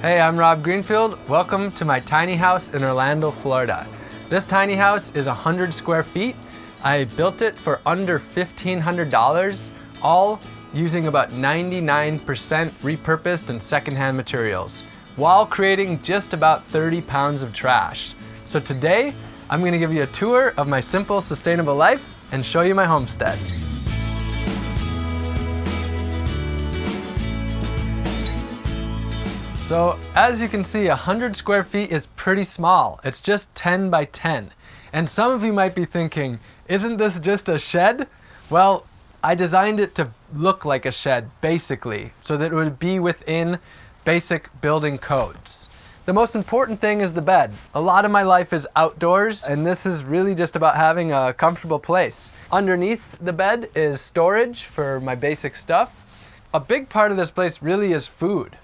Hey, I'm Rob Greenfield. Welcome to my tiny house in Orlando, Florida. This tiny house is 100 square feet. I built it for under $1,500, all using about 99% repurposed and secondhand materials, while creating just about 30 pounds of trash. So today, I'm going to give you a tour of my simple, sustainable life and show you my homestead. So as you can see, 100 square feet is pretty small. It's just 10 by 10. And some of you might be thinking, isn't this just a shed? Well, I designed it to look like a shed, basically, so that it would be within basic building codes. The most important thing is the bed. A lot of my life is outdoors, and this is really just about having a comfortable place. Underneath the bed is storage for my basic stuff. A big part of this place really is food.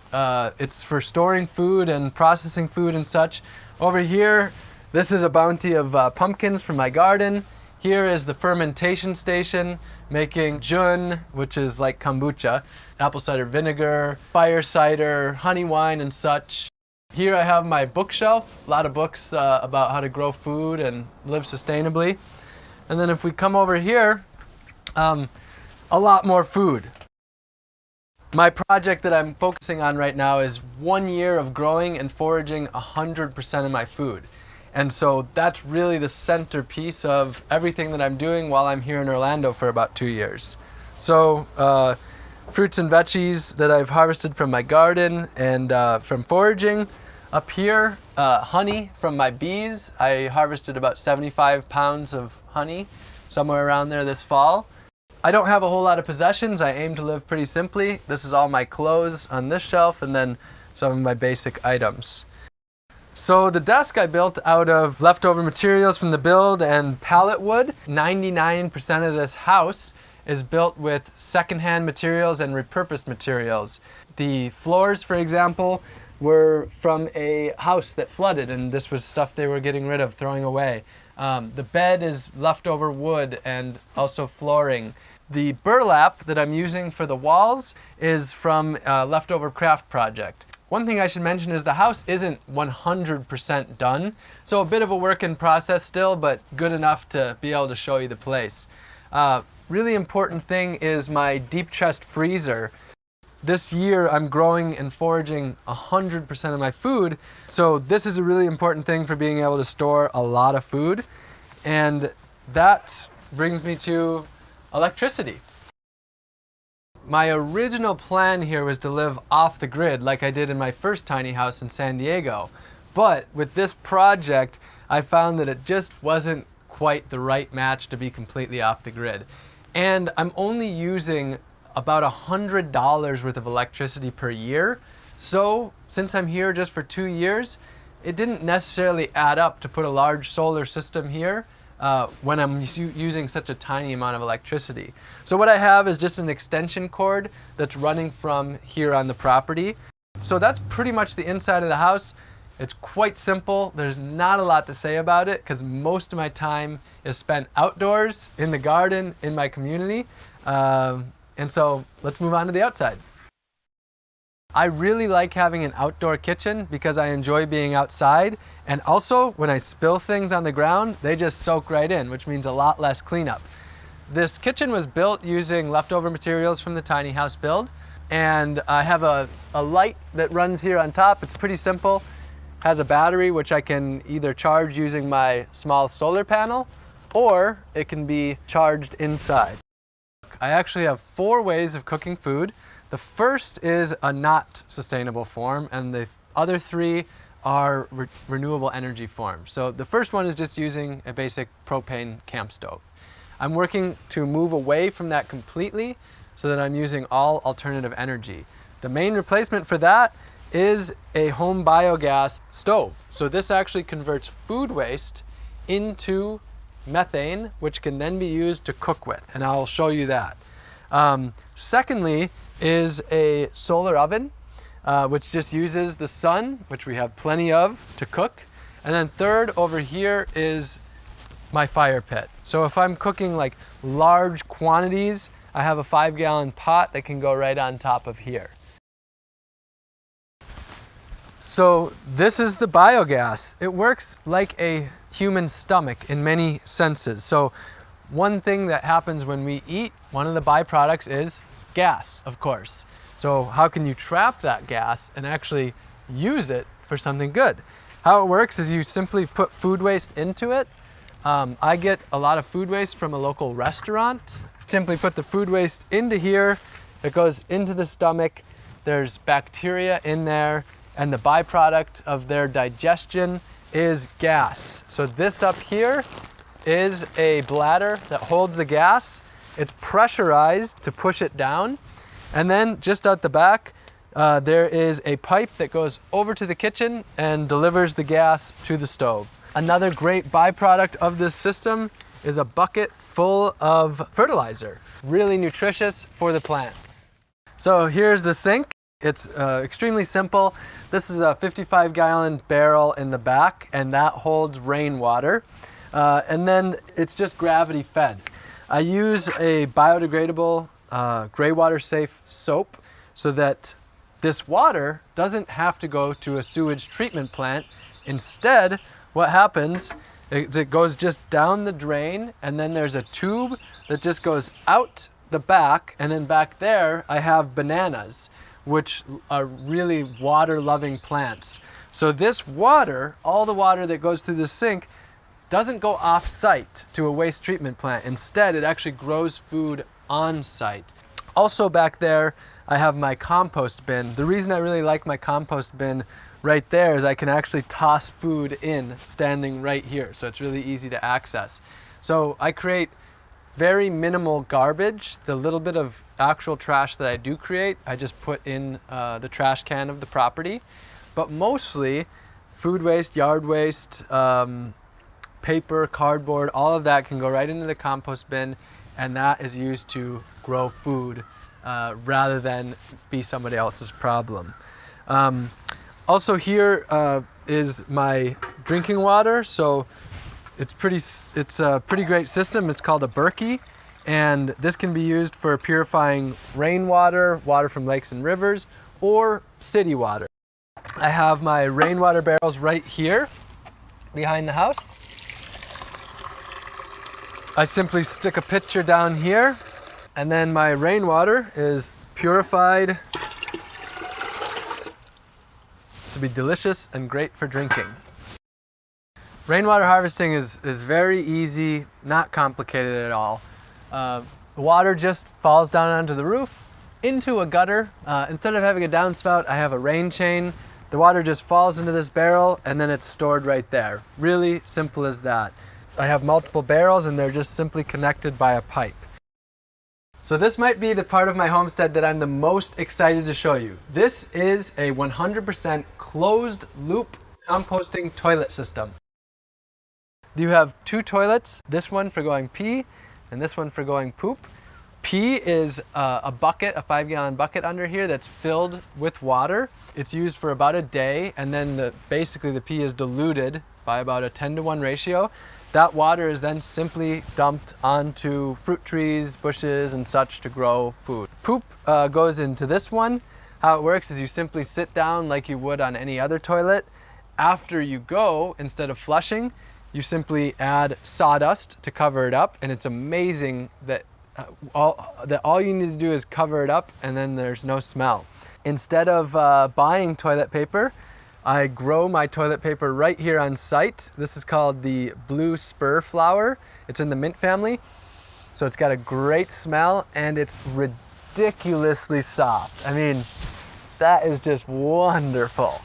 It's for storing food and processing food and such. Over here, this is a bounty of pumpkins from my garden. Here is the fermentation station, making jun, which is like kombucha, apple cider vinegar, fire cider, honey wine and such. Here I have my bookshelf, a lot of books about how to grow food and live sustainably. And then if we come over here, a lot more food. My project that I'm focusing on right now is 1 year of growing and foraging 100% of my food. And so that's really the centerpiece of everything that I'm doing while I'm here in Orlando for about 2 years. So fruits and veggies that I've harvested from my garden and from foraging. Up here, honey from my bees. I harvested about 75 pounds of honey, somewhere around there this fall. I don't have a whole lot of possessions. I aim to live pretty simply. This is all my clothes on this shelf and then some of my basic items. So the desk I built out of leftover materials from the build and pallet wood. 99% of this house is built with secondhand materials and repurposed materials. The floors, for example, were from a house that flooded, and this was stuff they were getting rid of, throwing away. The bed is leftover wood and also flooring. The burlap that I'm using for the walls is from a leftover craft project. One thing I should mention is the house isn't 100% done, so a bit of a work in process still, but good enough to be able to show you the place. Really important thing is my deep chest freezer. This year I'm growing and foraging 100% of my food, so this is a really important thing for being able to store a lot of food. And that brings me to electricity. My original plan here was to live off the grid like I did in my first tiny house in San Diego. But with this project, I found that it just wasn't quite the right match to be completely off the grid. And I'm only using about $100 worth of electricity per year. So since I'm here just for 2 years, it didn't necessarily add up to put a large solar system here when I'm using such a tiny amount of electricity. So what I have is just an extension cord that's running from here on the property. So that's pretty much the inside of the house. It's quite simple. There's not a lot to say about it because most of my time is spent outdoors, in the garden, in my community. And so let's move on to the outside. I really like having an outdoor kitchen because I enjoy being outside, and also when I spill things on the ground, they just soak right in, which means a lot less cleanup. This kitchen was built using leftover materials from the tiny house build, and I have a light that runs here on top. It's pretty simple. Has a battery which I can either charge using my small solar panel, or it can be charged inside. I actually have 4 ways of cooking food. The first is a not sustainable form, and the other 3 are renewable energy forms. So the first one is just using a basic propane camp stove. I'm working to move away from that completely so that I'm using all alternative energy. The main replacement for that is a home biogas stove. So this actually converts food waste into methane, which can then be used to cook with, and I'll show you that. Secondly is a solar oven, which just uses the sun, which we have plenty of, to cook. And then third over here is my fire pit. So if I'm cooking like large quantities, I have a 5-gallon pot that can go right on top of here. So this is the biogas. It works like a human stomach in many senses. So one thing that happens when we eat, one of the byproducts is gas, of course. So how can you trap that gas and actually use it for something good? How it works is you simply put food waste into it. I get a lot of food waste from a local restaurant. Simply put the food waste into here. It goes into the stomach. There's bacteria in there, and the byproduct of their digestion is gas. So this up here is a bladder that holds the gas. It's pressurized to push it down. And then just out the back, there is a pipe that goes over to the kitchen and delivers the gas to the stove. Another great byproduct of this system is a bucket full of fertilizer, really nutritious for the plants. So here's the sink. It's extremely simple. This is a 55-gallon barrel in the back, and that holds rainwater. And then it's just gravity fed. I use a biodegradable greywater safe soap so that this water doesn't have to go to a sewage treatment plant. Instead, what happens is it goes just down the drain, and then there's a tube that just goes out the back, and then back there I have bananas, which are really water-loving plants. So this water, all the water that goes through the sink, doesn't go off-site to a waste treatment plant. Instead, it actually grows food on-site. Also back there, I have my compost bin. The reason I really like my compost bin right there is I can actually toss food in standing right here. So it's really easy to access. So I create very minimal garbage. The little bit of actual trash that I do create, I just put in the trash can of the property. But mostly food waste, yard waste, paper, cardboard, all of that can go right into the compost bin, and that is used to grow food rather than be somebody else's problem. Also here is my drinking water. So it's a pretty great system. It's called a Berkey, and this can be used for purifying rainwater, water from lakes and rivers, or city water. I have my rainwater barrels right here behind the house. I simply stick a pitcher down here, and then my rainwater is purified to be delicious and great for drinking. Rainwater harvesting is very easy, not complicated at all. The water just falls down onto the roof, into a gutter. Instead of having a downspout, I have a rain chain. The water just falls into this barrel, and then it's stored right there. Really simple as that. I have multiple barrels, and they're just simply connected by a pipe. So this might be the part of my homestead that I'm the most excited to show you. This is a 100% closed loop composting toilet system. You have two toilets, this one for going pee and this one for going poop. Pee is a bucket, a 5-gallon bucket under here that's filled with water. It's used for about a day, and then basically the pee is diluted by about a 10-to-1 ratio. That water is then simply dumped onto fruit trees, bushes, and such to grow food. Poop goes into this one. How it works is you simply sit down like you would on any other toilet. After you go, instead of flushing, you simply add sawdust to cover it up, and it's amazing that all you need to do is cover it up, and then there's no smell. Instead of buying toilet paper, I grow my toilet paper right here on site. This is called the blue spur flower. It's in the mint family. So it's got a great smell, and it's ridiculously soft. I mean, that is just wonderful.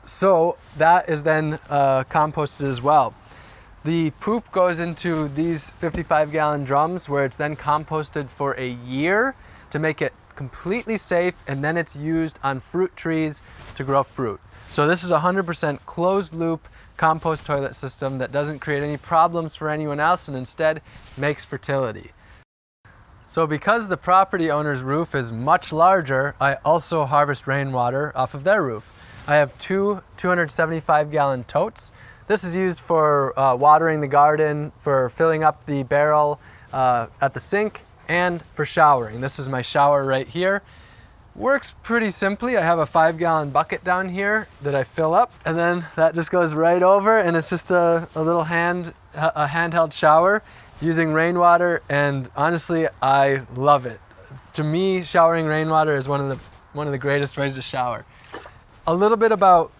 So that is then composted as well. The poop goes into these 55-gallon drums, where it's then composted for a year to make it completely safe, and then it's used on fruit trees to grow fruit. So this is a 100% closed loop compost toilet system that doesn't create any problems for anyone else, and instead makes fertility. So because the property owner's roof is much larger, I also harvest rainwater off of their roof. I have two 275-gallon totes. This is used for watering the garden, for filling up the barrel at the sink, and for showering. This is my shower right here. works pretty simply. I have a 5-gallon bucket down here that I fill up, and then that just goes right over, and it's just a little handheld shower using rainwater, and honestly, I love it. To me, showering rainwater is one of the greatest ways to shower. A little bit about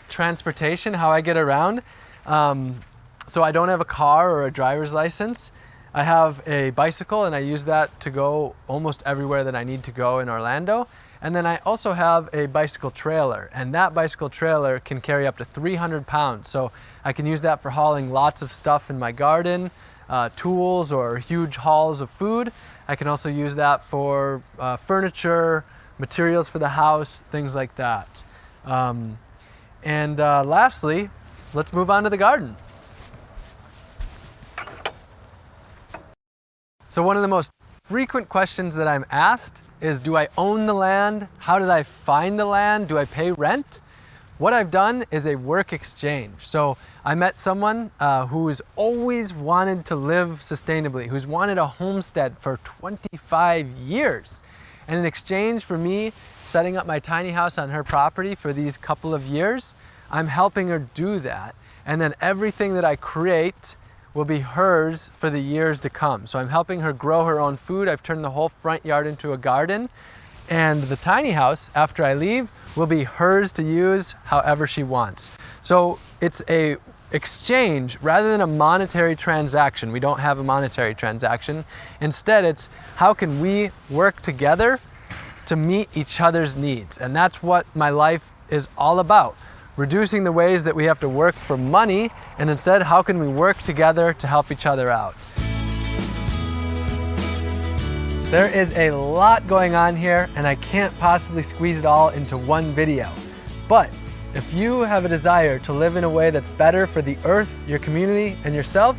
transportation, how I get around. So I don't have a car or a driver's license. I have a bicycle, and I use that to go almost everywhere that I need to go in Orlando. And then I also have a bicycle trailer, and that bicycle trailer can carry up to 300 pounds. So I can use that for hauling lots of stuff in my garden, tools or huge hauls of food. I can also use that for furniture, materials for the house, things like that. Lastly, let's move on to the garden. So one of the most frequent questions that I'm asked is, do I own the land? How did I find the land? Do I pay rent? What I've done is a work exchange. So I met someone who's always wanted to live sustainably, who's wanted a homestead for 25 years. And in exchange for me setting up my tiny house on her property for these couple of years, I'm helping her do that. And then everything that I create will be hers for the years to come. So I'm helping her grow her own food. I've turned the whole front yard into a garden. And the tiny house, after I leave, will be hers to use however she wants. So it's a exchange rather than a monetary transaction. We don't have a monetary transaction. Instead, it's how can we work together to meet each other's needs? And that's what my life is all about. Reducing the ways that we have to work for money, and instead, how can we work together to help each other out? There is a lot going on here, and I can't possibly squeeze it all into one video. But if you have a desire to live in a way that's better for the earth, your community, and yourself,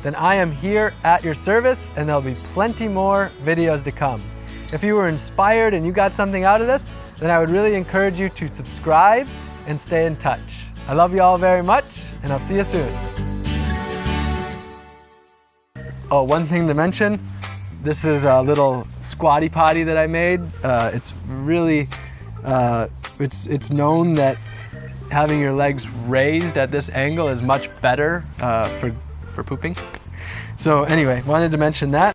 then I am here at your service, and there'll be plenty more videos to come. If you were inspired and you got something out of this, then I would really encourage you to subscribe and stay in touch. I love you all very much, and I'll see you soon. Oh, one thing to mention, this is a little squatty potty that I made. It's really, it's known that having your legs raised at this angle is much better for pooping. So anyway, wanted to mention that.